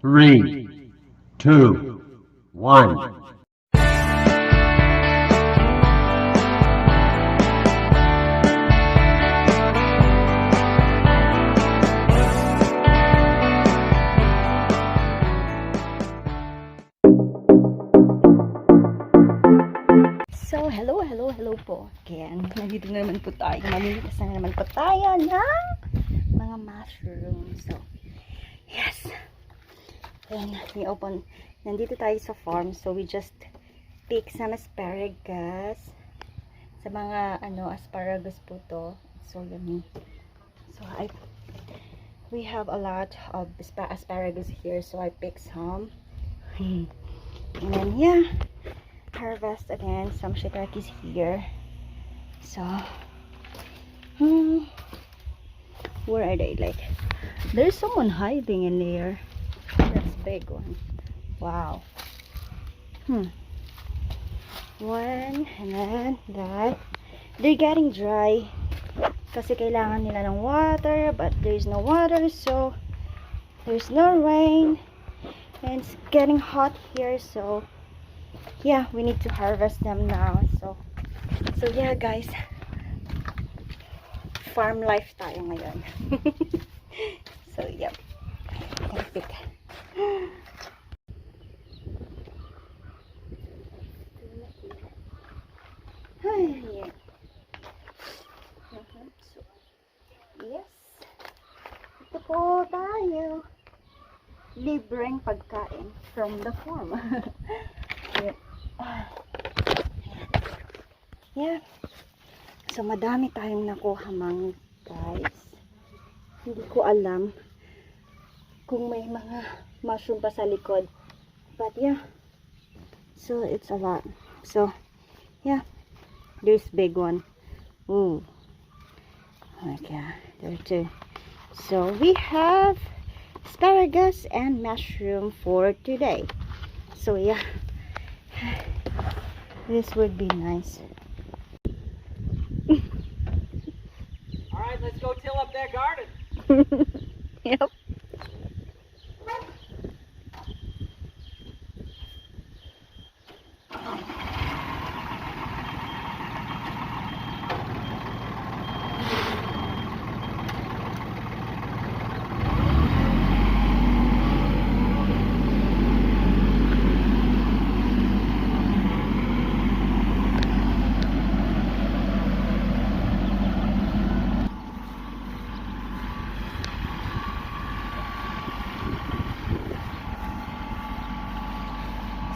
Three, two, one. So, hello po again. Nandito na naman po tayo. Mamimitas na naman po tayo ng mga mushrooms. So, yes. And we open. Nandito tayo sa farm. So, we just pick some asparagus. Sa mga, asparagus po to. So, yummy. So, we have a lot of asparagus here. So, I pick some. And then, yeah. Harvest again some shiitakes here. So where are they? Like, there's someone hiding in there. That's a big one. Wow. One, and then that. They're getting dry kasi kailangan nila ng water, but there's no water, so there's no rain, and it's getting hot here, so yeah, we need to harvest them now. So yeah, guys, farm life tayo ngayon. So yeah, I pick. Yeah. So, yes, ito po tayo, libreng pagkain from the farm. Yeah. So, madami tayong nakuha, mga guys. Hindi ko alam kung may mga mushroom pa sa likod. But yeah. So, it's a lot. So, yeah. There's big one. Ooh. Okay. There too. So, we have asparagus and mushroom for today. So, yeah. This would be nice. Alright, let's go till up that garden. Yep.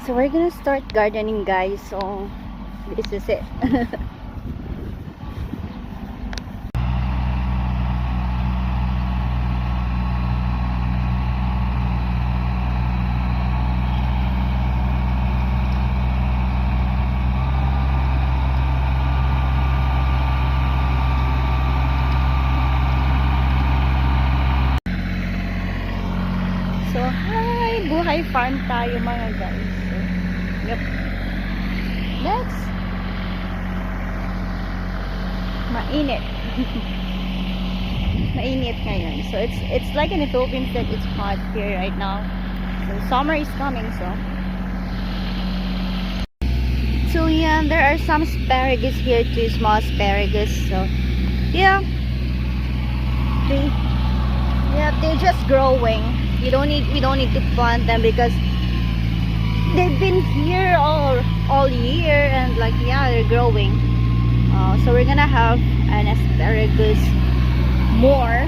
So we're gonna start gardening, guys. So this is it. So hi, buhay farm tayo, mga guys. So, yep. Next. Mainit. Mainit ngayon. So it's like in the Philippines that it's hot here right now. So summer is coming, so yeah, there are some asparagus here too, small asparagus. So yeah. They're just growing. We don't need to plant them because they've been here all year, and like, yeah, they're growing. So we're gonna have an asparagus more.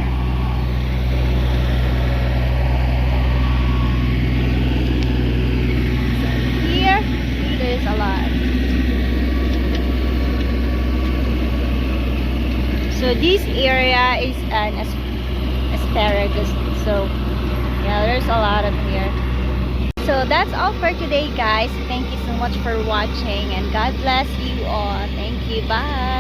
So here there's a lot. So this area is an asparagus. So yeah, there's a lot of here. So that's all for today, guys. Thank you so much for watching, and God bless you all. Thank you. Bye.